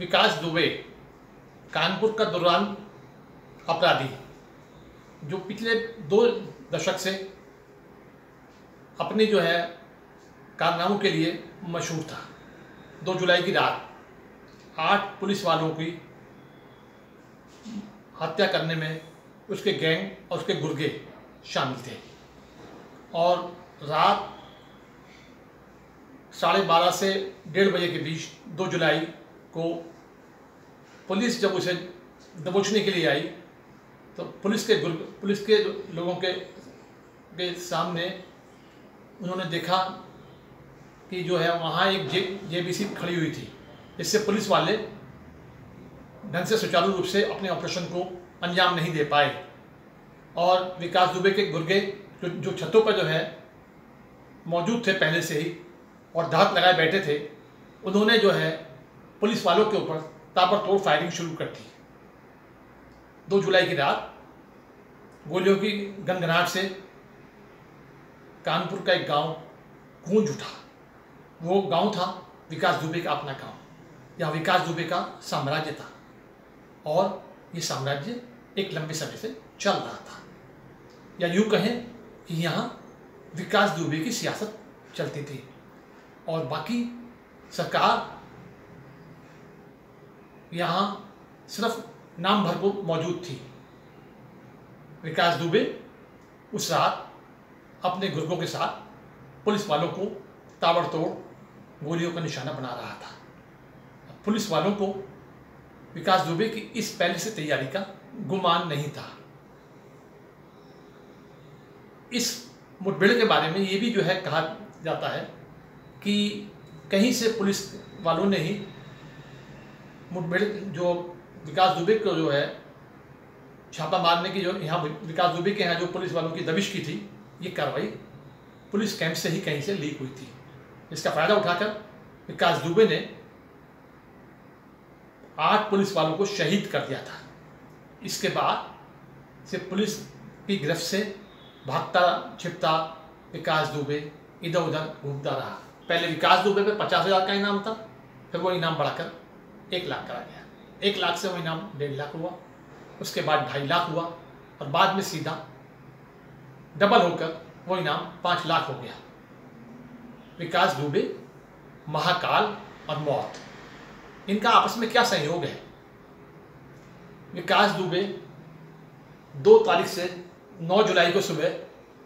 विकास दुबे कानपुर का दौरान अपराधी जो पिछले 2 दशक से अपनी जो है कारनामों के लिए मशहूर था। 2 जुलाई की रात 8 पुलिस वालों की हत्या करने में उसके गैंग और उसके गुर्गे शामिल थे और रात 12:30 से 1:30 बजे के बीच 2 जुलाई को पुलिस जब उसे दबोचने के लिए आई तो पुलिस के लोगों के सामने उन्होंने देखा कि जो है वहाँ एक जेबीसी खड़ी हुई थी, इससे पुलिस वाले ढंग से सुचारू रूप से अपने ऑपरेशन को अंजाम नहीं दे पाए और विकास दुबे के गुर्गे जो छतों पर जो है मौजूद थे पहले से ही और धाक लगाए बैठे थे, उन्होंने जो है पुलिस वालों के ऊपर ताबड़तोड़ फायरिंग शुरू कर दी। 2 जुलाई की रात गोलियों की गनगनाहट से कानपुर का एक गांव गूंज उठा। वो गांव था विकास दुबे का अपना गांव। यह विकास दुबे का साम्राज्य था और ये साम्राज्य एक लंबे समय से चल रहा था, या यूँ कहें कि यहाँ विकास दुबे की सियासत चलती थी और बाकी सरकार यहाँ सिर्फ नाम भर को मौजूद थी। विकास दुबे उस रात अपने गुर्गों के साथ पुलिस वालों को ताबड़तोड़ गोलियों का निशाना बना रहा था। पुलिस वालों को विकास दुबे की इस पहले से तैयारी का गुमान नहीं था। इस मुठभेड़ के बारे में ये भी जो है कहा जाता है कि कहीं से पुलिस वालों ने ही मुठभेड़ जो विकास दुबे को जो है छापा मारने की जो यहाँ विकास दुबे के यहाँ जो पुलिस वालों की दबिश की थी, ये कार्रवाई पुलिस कैंप से ही कहीं से लीक हुई थी। इसका फायदा उठाकर विकास दुबे ने 8 पुलिस वालों को शहीद कर दिया था। इसके बाद से पुलिस की गिरफ्त से भागता छिपता विकास दुबे इधर उधर घूमता रहा। पहले विकास दुबे पे 50,000 का इनाम था, फिर वो इनाम बढ़ाकर 1 लाख करा गया। 1 लाख से वो इनाम 1.5 लाख हुआ, उसके बाद 2.5 लाख हुआ और बाद में सीधा डबल होकर वो इनाम 5 लाख हो गया। विकास दुबे, महाकाल और मौत, इनका आपस में क्या संयोग है? विकास दुबे 2 तारीख से 9 जुलाई को सुबह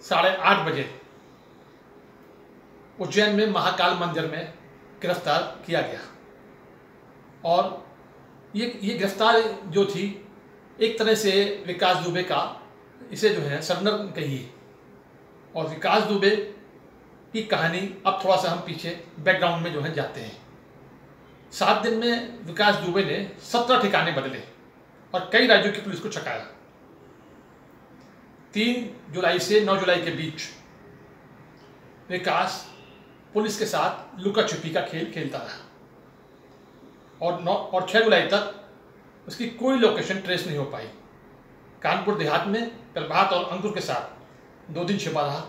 8:30 बजे उज्जैन में महाकाल मंदिर में गिरफ्तार किया गया और ये गिरफ्तार जो थी एक तरह से विकास दुबे का इसे जो है सरेंडर कहिए। और विकास दुबे की कहानी अब थोड़ा सा हम पीछे बैकग्राउंड में जो है जाते हैं। 7 दिन में विकास दुबे ने 17 ठिकाने बदले और कई राज्यों की पुलिस को चकाया। 3 जुलाई से 9 जुलाई के बीच विकास पुलिस के साथ लुका छुपी का खेल खेलता रहा और 6 जुलाई तक उसकी कोई लोकेशन ट्रेस नहीं हो पाई। कानपुर देहात में प्रभात और अंकुर के साथ 2 दिन छिपा रहा।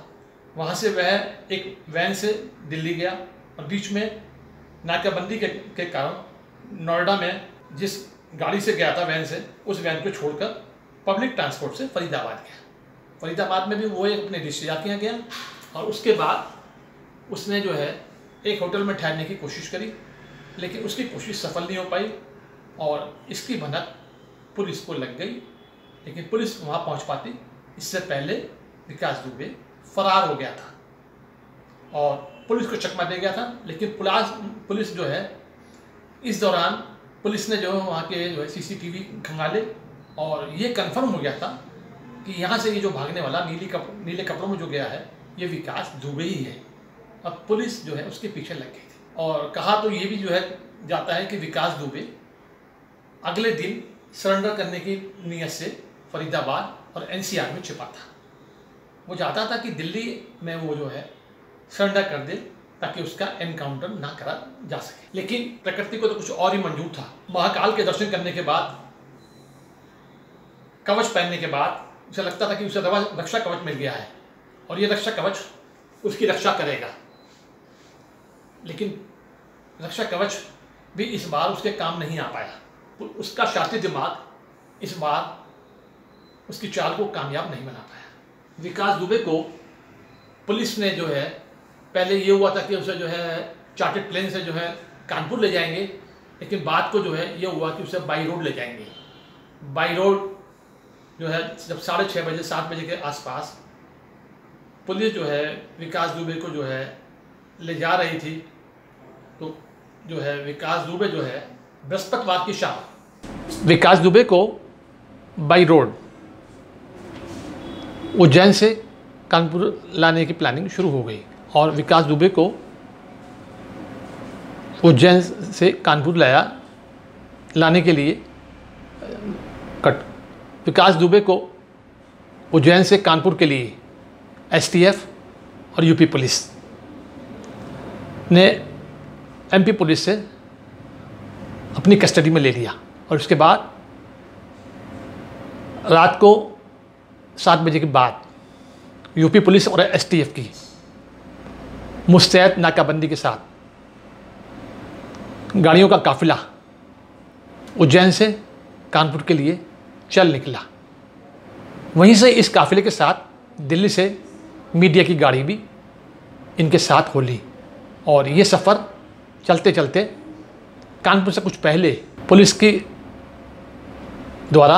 वहाँ से वह एक वैन से दिल्ली गया और बीच में नाकाबंदी के कारण नोएडा में जिस गाड़ी से गया था वैन से, उस वैन को छोड़कर पब्लिक ट्रांसपोर्ट से फरीदाबाद गया। फरीदाबाद में भी वो अपने रिश्तेदार के यहाँ गया और उसके बाद उसने जो है एक होटल में ठहरने की कोशिश करी, लेकिन उसकी कोशिश सफल नहीं हो पाई और इसकी भनक पुलिस को लग गई। लेकिन पुलिस वहाँ पहुँच पाती इससे पहले विकास दुबे फरार हो गया था और पुलिस को चकमा दे गया था। लेकिन पुलिस जो है इस दौरान पुलिस ने जो वहाँ के जो है CCTV खंगाले और ये कंफर्म हो गया था कि यहाँ से ये जो भागने वाला नीले कपड़ों में जो गया है ये विकास दुबे ही है। अब पुलिस जो है उसके पीछे लग गई थी और कहा तो ये भी जो है जाता है कि विकास दुबे अगले दिन सरेंडर करने की नीयत से फरीदाबाद और NCR में छिपा था। वो चाहता था कि दिल्ली में वो जो है सरेंडर कर दे ताकि उसका एनकाउंटर ना करा जा सके। लेकिन प्रकृति को तो कुछ और ही मंजूर था। महाकाल के दर्शन करने के बाद, कवच पहनने के बाद उसे लगता था कि उसे रक्षा कवच मिल गया है और ये रक्षा कवच उसकी रक्षा करेगा। लेकिन रक्षा कवच भी इस बार उसके काम नहीं आ पाया। तो उसका शातिर दिमाग इस बार उसकी चाल को कामयाब नहीं बना पाया। विकास दुबे को पुलिस ने जो है, पहले ये हुआ था कि उसे जो है चार्टर्ड प्लेन से जो है कानपुर ले जाएंगे, लेकिन बाद को जो है ये हुआ कि उसे बाई रोड ले जाएंगे। बाई रोड जो है जब 6:30 बजे 7 बजे के आसपास पुलिस जो है विकास दुबे को जो है ले जा रही थी, तो जो है विकास दुबे जो है बृहस्पतिवार की शाम विकास दुबे को बाई रोड उज्जैन से कानपुर लाने की प्लानिंग शुरू हो गई और विकास दुबे को उज्जैन से कानपुर लाने के लिए विकास दुबे को उज्जैन से कानपुर के लिए एसटीएफ और यूपी पुलिस ने एमपी पुलिस से अपनी कस्टडी में ले लिया और उसके बाद रात को 7 बजे के बाद यूपी पुलिस और एसटीएफ की मुस्तैद नाकाबंदी के साथ गाड़ियों का काफिला उज्जैन से कानपुर के लिए चल निकला। वहीं से इस काफिले के साथ दिल्ली से मीडिया की गाड़ी भी इनके साथ हो ली और ये सफ़र चलते चलते कानपुर से कुछ पहले पुलिस की द्वारा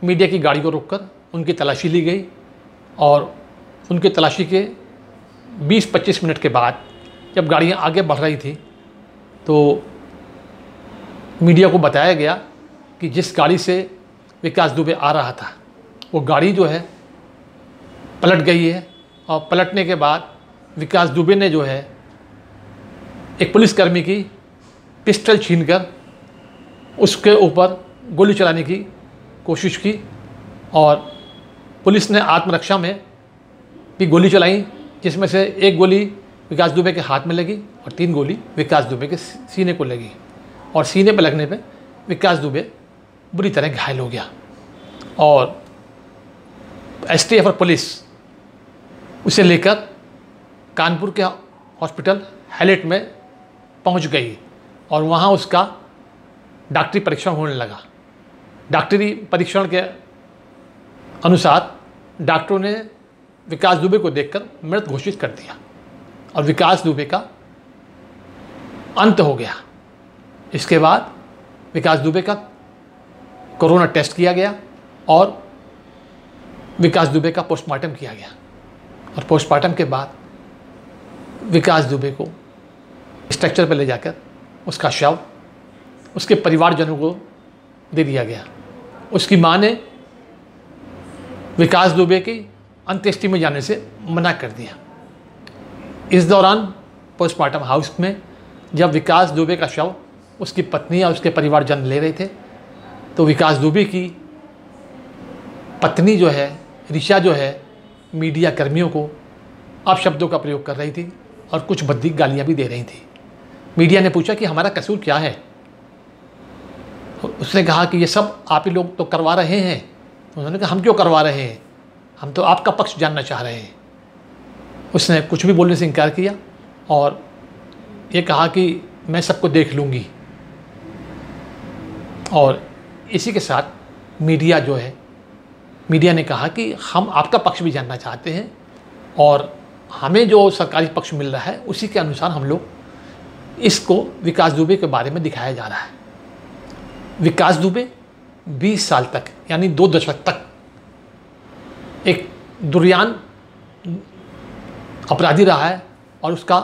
मीडिया की गाड़ी को रोककर उनकी तलाशी ली गई और उनकी तलाशी के 20-25 मिनट के बाद जब गाड़ियाँ आगे बढ़ रही थी तो मीडिया को बताया गया कि जिस गाड़ी से विकास दुबे आ रहा था वो गाड़ी जो है पलट गई है और पलटने के बाद विकास दुबे ने जो है एक पुलिसकर्मी की पिस्टल छीनकर उसके ऊपर गोली चलाने की कोशिश की और पुलिस ने आत्मरक्षा में भी गोली चलाई, जिसमें से एक गोली विकास दुबे के हाथ में लगी और 3 गोली विकास दुबे के सीने को लगी और सीने पर लगने पे विकास दुबे बुरी तरह घायल हो गया और एसटीएफ और पुलिस उसे लेकर कानपुर के हॉस्पिटल हैलेट में पहुंच गई और वहां उसका डॉक्टरी परीक्षण होने लगा। डॉक्टरी परीक्षण के अनुसार डॉक्टरों ने विकास दुबे को देखकर मृत घोषित कर दिया और विकास दुबे का अंत हो गया। इसके बाद विकास दुबे का कोरोना टेस्ट किया गया और विकास दुबे का पोस्टमार्टम किया गया और पोस्टमार्टम के बाद विकास दुबे को स्ट्रक्चर पर ले जाकर उसका शव उसके परिवारजनों को दे दिया गया। उसकी मां ने विकास दुबे की अंत्येष्टि में जाने से मना कर दिया। इस दौरान पोस्टमार्टम हाउस में जब विकास दुबे का शव उसकी पत्नी और उसके परिवारजन ले रहे थे तो विकास दुबे की पत्नी जो है ऋचा जो है मीडिया कर्मियों को अपशब्दों का प्रयोग कर रही थी और कुछ भद्दी गालियां भी दे रही थी। मीडिया ने पूछा कि हमारा कसूर क्या है। उसने कहा कि ये सब आप ही लोग तो करवा रहे हैं। उन्होंने कहा हम क्यों करवा रहे हैं, हम तो आपका पक्ष जानना चाह रहे हैं। उसने कुछ भी बोलने से इनकार किया और ये कहा कि मैं सबको देख लूँगी और इसी के साथ मीडिया जो है मीडिया ने कहा कि हम आपका पक्ष भी जानना चाहते हैं और हमें जो सरकारी पक्ष मिल रहा है उसी के अनुसार हम लोग इसको विकास दुबे के बारे में दिखाया जा रहा है। विकास दुबे 20 साल तक यानी 2 दशक तक एक दुर्यान अपराधी रहा है और उसका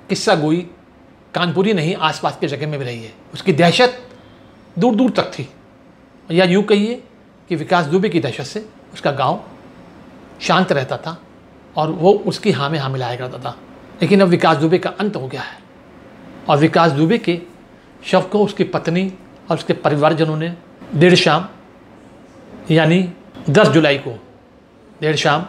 किस्सा गोई कानपुर ही नहीं आसपास के जगह में भी रही है। उसकी दहशत दूर दूर तक थी या यूँ कहिए कि विकास दुबे की दहशत से उसका गांव शांत रहता था और वो उसकी हाँ में हाँ मिलाया करता था। लेकिन अब विकास दुबे का अंत हो गया है और विकास दुबे के शव को उसकी पत्नी और उसके परिवारजनों ने देर शाम यानी 10 जुलाई को देर शाम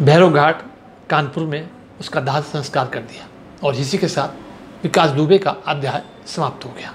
भैरव घाट कानपुर में उसका दाह संस्कार कर दिया और इसी के साथ विकास दुबे का अध्याय समाप्त हो गया।